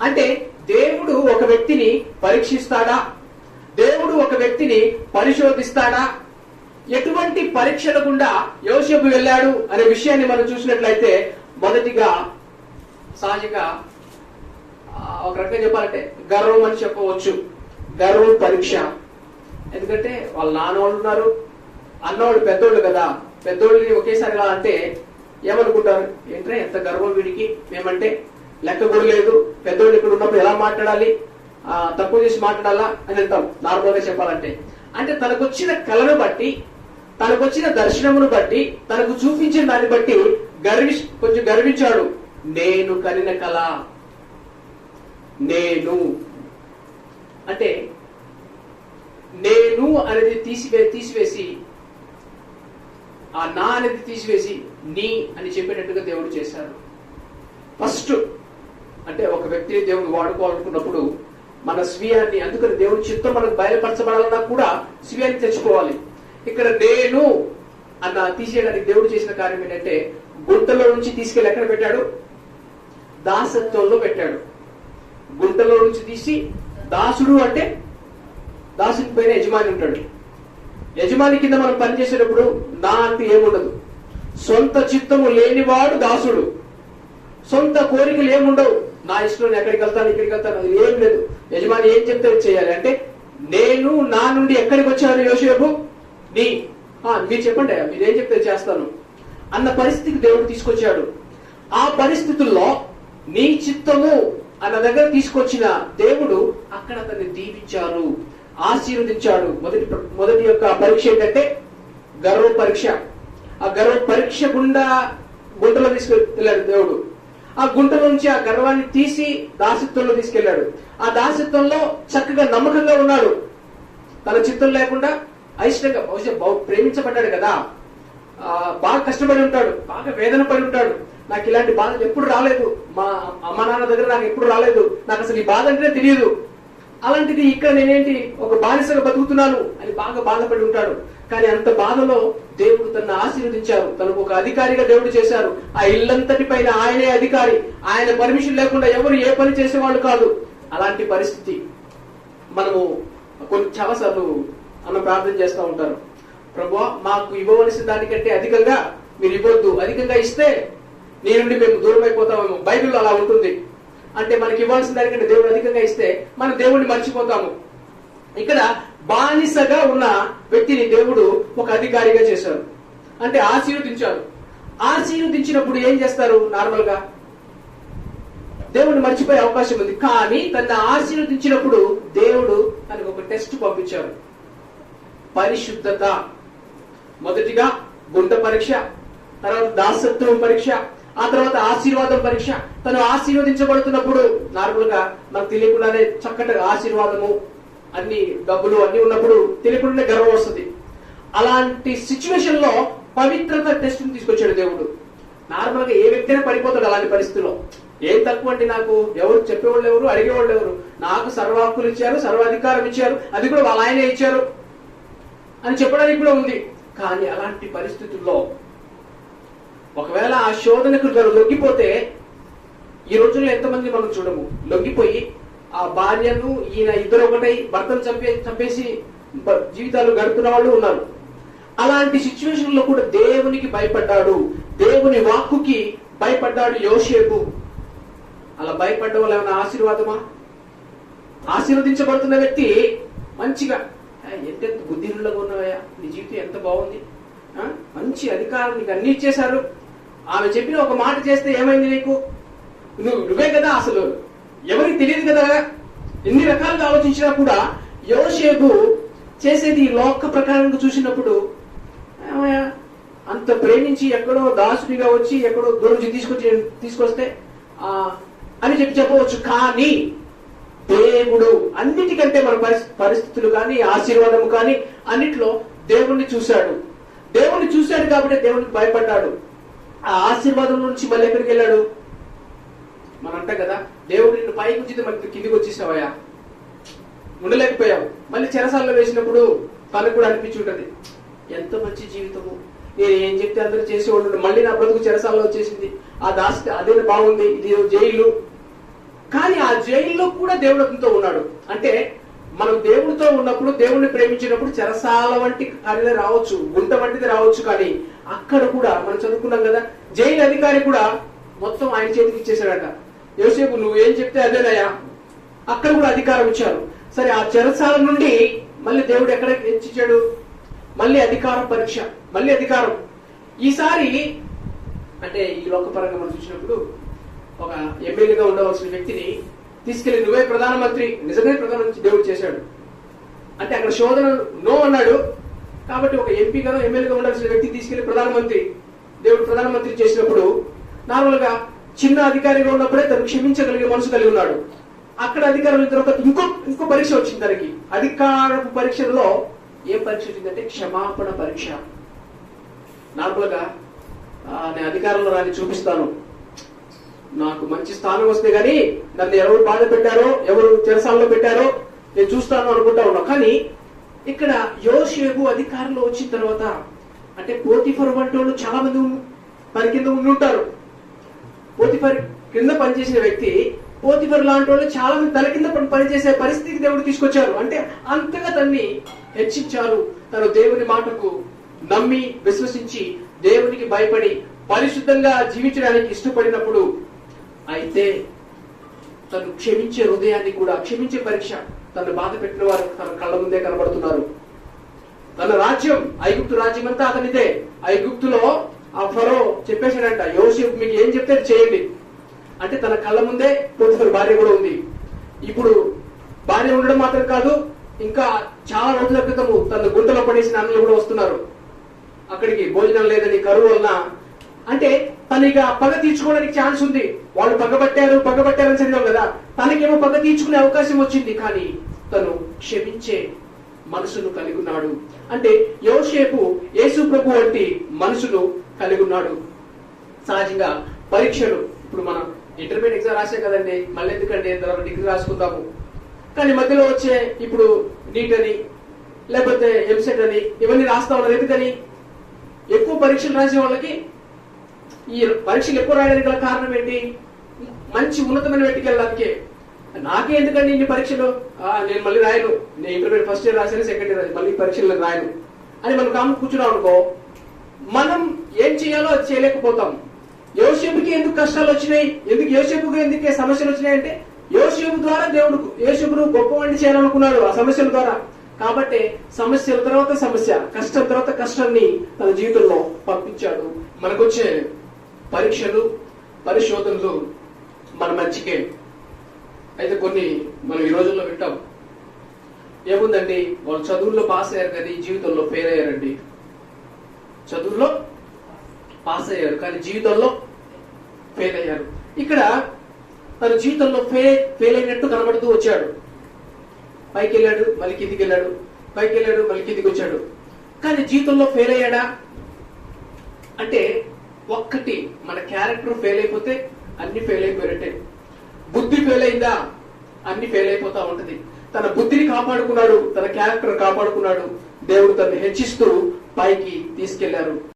అంటే దేవుడు ఒక వ్యక్తిని పరీక్షిస్తాడా? దేవుడు ఒక వ్యక్తిని పరిశోధిస్తాడా? ఎటువంటి పరీక్షల గుండా యోసేపు వెళ్ళాడు అనే విషయాన్ని మనం చూసినట్లయితే, మొదటిగా సహజంగా ఒక రకంగా చెప్పాలంటే గర్వం అని చెప్పవచ్చు. గర్వం పరీక్ష. ఎందుకంటే వాళ్ళ నాన్నవాళ్ళు ఉన్నారు, అన్నవాళ్ళు పెద్దోళ్ళు కదా. పెద్దోళ్ళని ఒకేసారిగా అంటే ఏమనుకుంటారు? ఏంటంటే ఎంత గర్వం వీడికి, మేమంటే లెక్క కూడా లేదు, పెద్దోళ్ళు ఇక్కడ ఉన్నప్పుడు ఎలా మాట్లాడాలి, తక్కువ చేసి మాట్లాడాలా అని అంటాం నార్మల్ గా చెప్పాలంటే. అంటే తనకొచ్చిన కళను బట్టి, తనకొచ్చిన దర్శనమును బట్టి, తనకు చూపించిన దాన్ని బట్టి కొంచెం గర్వించాడు. నేను కనిన కళ, నేను అంటే నేను అనేది తీసివేసి ఆ నా అనేది తీసివేసి నీ అని చెప్పేటట్టుగా దేవుడు చేశాడు. ఫస్ట్ అంటే ఒక వ్యక్తిని దేవుడు వాడుకోవాలనుకున్నప్పుడు మన స్వీయాన్ని, అందుకని దేవుడి చిత్తం మనకు బయలుపరచబడాలన్నా కూడా స్వీయాన్ని తెచ్చుకోవాలి. ఇక్కడ నేను అన్న తీసేయడానికి దేవుడు చేసిన కార్యం ఏంటంటే, గుంటలో నుంచి తీసుకెళ్లి ఎక్కడ పెట్టాడు? దాసత్వంలో పెట్టాడు. గుంటలో నుంచి తీసి, దాసుడు అంటే దాసుని పైన యజమాని ఉంటాడు. యజమాని కింద మనం పనిచేసేటప్పుడు నా అంటే ఏముండదు. సొంత చిత్తము లేనివాడు దాసుడు. సొంత కోరికలు ఏముండవు. నా ఇష్టం, ఎక్కడికి వెళ్తాను, ఇక్కడికి వెళ్తాను, అది ఏం లేదు. యజమాని ఏం చెప్తే చేయాలి. అంటే నేను నా నుండి ఎక్కడికి వచ్చాను యోసేపు, మీరు చెప్పండి, మీరేం చెప్తే చేస్తాను అన్న పరిస్థితికి దేవుడు తీసుకొచ్చాడు. ఆ పరిస్థితుల్లో నీ చిత్తము అన్న దగ్గర తీసుకొచ్చిన దేవుడు అక్కడ అతన్ని దీవించారు, ఆశీర్వదించాడు. మొదటి యొక్క పరీక్ష ఏంటంటే గర్వ పరీక్ష. ఆ గర్వ పరీక్ష గుంటలో తీసుకెళ్ళాడు దేవుడు. ఆ గుంట నుంచి ఆ గర్వాన్ని తీసి దాసత్వంలో తీసుకెళ్లాడు. ఆ దాసత్వంలో చక్కగా నమ్మకంగా ఉన్నాడు. తన చిత్తం లేకుండా అయిష్టంగా, ప్రేమించబడ్డాడు కదా, బాగా కష్టపడి ఉంటాడు, బాగా వేదన పడి ఉంటాడు. నాకు ఇలాంటి బాధ ఎప్పుడు రాలేదు, మా అమ్మ నాన్న దగ్గర నాకు ఎప్పుడు రాలేదు, నాకు అసలు ఈ బాధ అంటేనే తెలియదు. అలాంటిది ఇక్కడ నేనేంటి ఒక బానిసగా బతుకుతున్నాను అని బాగా బాధపడి ఉంటాడు. కానీ అంత బాధలో దేవుడు తనను ఆశీర్వదించారు. తనకు ఒక అధికారిగా దేవుడు చేశారు. ఆ ఇల్లంతటి పైన ఆయనే అధికారి. ఆయన పర్మిషన్ లేకుండా ఎవరు ఏ పని చేసేవాళ్ళు కాదు. అలాంటి పరిస్థితి మనము చాలాసార్లు అన్న ప్రార్థన చేస్తూ ఉంటారు, ప్రభువా మాకు ఇవ్వవలసిన దానికంటే అధికంగా మీరు ఇవ్వద్దు, అధికంగా ఇస్తే నీ నుండి మేము దూరం అయిపోతామేమో. బైబిల్లో అలా ఉంటుంది. అంటే మనకి ఇవ్వాల్సిన దానికంటే దేవుడు అధికంగా ఇస్తే మనం దేవుడిని మర్చిపోతాము. ఇక్కడ బానిసగా ఉన్న వ్యక్తిని దేవుడు ఒక అధికారిగా చేశారు, అంటే ఆశీర్వదించారు. ఆశీర్వదించినప్పుడు ఏం చేస్తారు? నార్మల్ గా దేవుడిని మర్చిపోయే అవకాశం ఉంది. కానీ తన ఆశీర్వదించినప్పుడు దేవుడు తనకు ఒక టెస్ట్ పంపించారు. పరిశుద్ధత. మొదటిగా గుంట పరీక్ష, తర్వాత దాసత్వం పరీక్ష, ఆ తర్వాత ఆశీర్వాదం పరీక్ష. తను ఆశీర్వదించబడుతున్నప్పుడు నార్మల్ గా మనకు తెలియకుండానే చక్కటి ఆశీర్వాదము, అన్ని డబ్బులు అన్ని ఉన్నప్పుడు తెలియకుండానే గర్వం వస్తుంది. అలాంటి సిచ్యువేషన్ లో పవిత్రత టెస్ట్ తీసుకొచ్చాడు దేవుడు. నార్మల్ గా ఏ వ్యక్తి అయినా పడిపోతాడు అలాంటి పరిస్థితిలో. ఏం తక్కువ అంటే నాకు ఎవరు చెప్పేవాళ్ళు ఎవరు, అడిగేవాళ్ళు ఎవరు, నాకు సర్వ హక్కులు ఇచ్చారు, సర్వాధికారం ఇచ్చారు, అది కూడా వాళ్ళ ఆయనే ఇచ్చారు అని చెప్పడానికి కూడా ఉంది. కానీ అలాంటి పరిస్థితుల్లో ఒకవేళ ఆ శోధనకు లొంగిపోతే, ఈ రోజుల్లో ఎంతమంది మనం చూడము, లొంగిపోయి ఆ భార్యను ఈయన ఇద్దరు ఒకటై భర్తను చంపేసి జీవితాలు గడుపుతున్న వాళ్ళు ఉన్నారు. అలాంటి సిచ్యువేషన్ లో కూడా దేవునికి భయపడ్డాడు, దేవుని వాక్కుకి భయపడ్డాడు యోసేపు. అలా భయపడ్డ వాళ్ళు ఏమైనా ఆశీర్వాదమా? ఆశీర్వదించబడుతున్న వ్యక్తి మంచిగా ఎంతెంత బుద్ధిహీనులుగా ఉన్నావయ్యా, నీ జీవితం ఎంత బాగుంది, మంచి అధికారం నీకు అన్ని ఇచ్చేశారు, ఆమె చెప్పిన ఒక మాట చేస్తే ఏమైంది నీకు, నువ్వే కదా అసలు, ఎవరికి తెలియదు కదా. ఎన్ని రకాలుగా ఆలోచించినా కూడా యోసేపు చేసేది ఈ లోక ప్రకారంగా చూసినప్పుడు అంత ప్రేమించి ఎక్కడో దాసుడిగా వచ్చి ఎక్కడో దూరం తీసుకొస్తే అని చెప్పవచ్చు. కానీ దేవుడు అన్నిటికంటే మన పరిస్థితులు కానీ ఆశీర్వాదము కానీ అన్నిట్లో దేవుణ్ణి చూశాడు. దేవుణ్ణి చూశాడు కాబట్టి దేవునికి భయపడ్డాడు. ఆ ఆశీర్వాదం నుంచి మళ్ళీ ఎక్కడికి వెళ్ళాడు? మనం అంటాం కదా, దేవుడు నిన్ను పైకి ఉంచితే మళ్ళీ కిందికి వచ్చేసావయ్యా, ఉండలేకపోయావు. మళ్ళీ చెరసాలలో వేసినప్పుడు తనకు కూడా అనిపించి ఉంటది, ఎంత మంచి జీవితము, నేను ఏం చెప్తే అందరూ చేసేవాళ్ళు, మళ్ళీ నా బ్రతుకు చెరసాలలో వచ్చేసింది, ఆ దాసి అదే బాగుంది, ఇది జైలు కానీ ఆ జైల్లో కూడా దేవుడు అతనితో ఉన్నాడు. అంటే మనం దేవుడితో ఉన్నప్పుడు, దేవుడిని ప్రేమించినప్పుడు చెరసాల వంటి కార్యాలు రావచ్చు, గుంట వంటిది రావచ్చు, కానీ అక్కడ కూడా మనం చదువుకున్నాం కదా, జైలు అధికారి కూడా మొత్తం ఆయన చేతికి ఇచ్చేసాడట. యోసేపు నువ్వు ఏం చెప్తే అదేనయ్యా. అక్కడ కూడా అధికారం ఇచ్చారు. సరే, ఆ చెరసాల నుండి మళ్ళీ దేవుడు ఎక్కడ హెచ్చించాడు? మళ్ళీ అధికారం పరీక్ష, మళ్ళీ అధికారం. ఈసారి అంటే ఈ లోకపరంగా మనం చూసినప్పుడు ఒక ఎమ్మెల్యేగా ఉండవలసిన వ్యక్తిని తీసుకెళ్లి నువ్వే ప్రధానమంత్రి, నిజమే ప్రధానమంత్రి దేవుడు చేశాడు. అంటే అక్కడ శోధన నో అన్నాడు కాబట్టి ఒక ఎంపీగానో ఎమ్మెల్యేగా ఉండాల్సిన వ్యక్తి తీసుకెళ్లి దేవుడు ప్రధానమంత్రి చేసినప్పుడు నార్మల్ గా చిన్న అధికారిగా ఉన్నప్పుడే తను క్షమించగలిగే మనసు కలిగి ఉన్నాడు. అక్కడ అధికారం తర్వాత ఇంకో పరీక్ష వచ్చింది తనకి. అధికార పరీక్షలో ఏం పరీక్ష వచ్చిందంటే క్షమాపణ పరీక్ష. నార్మల్ గా నేను అధికారంలో రాని చూపిస్తాను, నాకు మంచి స్థానం వస్తే గానీ నన్ను ఎవరు బాధ పెట్టారో, ఎవరు చెరసాలలో పెట్టారో నేను చూస్తాను అనుకుంటా ఉన్నా. కానీ ఇక్కడ యోసేపు అధికారంలో వచ్చిన తర్వాత అంటే పోతిఫర్ వంటి వాళ్ళు చాలా మంది తన కింద ఉండి ఉంటారు. పోతిఫర్ కింద పనిచేసిన వ్యక్తి, పోతిఫర్ లాంటి వాళ్ళు చాలా మంది తన కింద పనిచేసే పరిస్థితికి దేవుడు తీసుకొచ్చారు. అంటే అంతగా తన్ని హెచ్చించారు. తను దేవుని మాటకు నమ్మి విశ్వసించి దేవునికి భయపడి పరిశుద్ధంగా జీవించడానికి ఇష్టపడినప్పుడు, అయితే తను క్షమించే హృదయాన్ని కూడా, క్షమించే పరీక్ష, తను బాధ పెట్టిన వారు తన కళ్ళ ముందే కనబడుతున్నారు. తన రాజ్యం, ఐగుప్తు రాజ్యం అంతా అతనిదే. ఐగుప్తులో ఆ ఫరో చెప్పేశాడంట, యోసేపు మీకు ఏం చెప్తే చేయండి అంటే తన కళ్ళ ముందే పోతిఫర్ భార్య కూడా ఉంది. ఇప్పుడు భార్య ఉండడం మాత్రం కాదు, ఇంకా చాలా రోజుల క్రితము తన గుంటలో పడేసిన అన్నలు కూడా వస్తున్నారు అక్కడికి, భోజనం లేదని కరువు వలన. అంటే తనకి పగ తీర్చుకోవడానికి ఛాన్స్ ఉంది. వాళ్ళు పగబట్టారని చదివాం కదా, తనకేమో పగ తీర్చుకునే అవకాశం వచ్చింది. కానీ తను క్షమించే మనసును కలిగి ఉన్నాడు. అంటే యోసేపు యేసు ప్రభు వంటి మనసును కలిగి ఉన్నాడు. సహజంగా పరీక్షలు, ఇప్పుడు మనం ఇంటర్మీడియట్ ఎగ్జామ్ రాసే కదండి, మళ్ళీ ఎందుకంటే తర్వాత డిగ్రీ రాసుకుందాము. కానీ మధ్యలో వచ్చే ఇప్పుడు నీట్ అని లేకపోతే ఎంసెట్ అని ఇవన్నీ రాస్తా ఉన్నారు. ఎందుకని? ఎక్కువ పరీక్షలు రాసే వాళ్ళకి ఈ పరీక్షలు ఎక్కువ రాయడానికి గల కారణం ఏంటి? మంచి ఉన్నతమైన వ్యక్తికి వెళ్ళడానికి. నాకే ఎందుకండి ఇన్ని పరీక్షలు, నేను మళ్ళీ రాయను, నేను ఇంటర్మీడియట్ ఫస్ట్ ఇయర్ రాశాను, సెకండ్ ఇయర్ మళ్ళీ పరీక్షలు రాయను అని మనం కాము కూర్చున్నాం అనుకో, మనం ఏం చేయాలో అది చేయలేకపోతాం. యోసేపుకి ఎందుకు కష్టాలు వచ్చినాయి, యోసేపుకి ఎందుకు సమస్యలు వచ్చినాయి అంటే యోసేపు ద్వారా దేవుడు యోసేపును గొప్పవాడిని చేయాలనుకున్నాడు ఆ సమస్యల ద్వారా. కాబట్టి సమస్యల తర్వాత సమస్య, కష్టం తర్వాత కష్టాన్ని తన జీవితంలో పంపించాడు. మనకొచ్చే పరీక్షలు, పరిశోధనలు మన మంచికే. అయితే కొన్ని మనం ఈ రోజుల్లో వింటాం, ఏముందండి వాళ్ళు చదువుల్లో పాస్ అయ్యారు కానీ జీవితంలో ఫెయిల్ అయ్యారండి. చదువుల్లో పాస్ అయ్యారు కానీ జీవితంలో ఫెయిల్ అయ్యారు. ఇక్కడ తన జీవితంలో ఫెయిల్ అయినట్టు కనబడుతూ వచ్చాడు. పైకి వెళ్ళాడు, మళ్ళీ కిందికి వెళ్ళాడు, పైకి వెళ్ళాడు, మళ్ళీ కిందికి వచ్చాడు. కానీ జీవితంలో ఫెయిల్ అయ్యాడా అంటే ఒక్కటి, మన క్యారెక్టర్ ఫెయిల్ అయిపోతే అన్ని ఫెయిల్ అయిపోయినట్టే. బుద్ధి ఫెయిల్ అయిందా అన్ని ఫెయిల్ అయిపోతా ఉంటది. తన బుద్ధిని కాపాడుకున్నాడు, తన క్యారెక్టర్ కాపాడుకున్నాడు. దేవుడు తనని హెచ్చిస్తూ పైకి తీసుకెళ్లారు.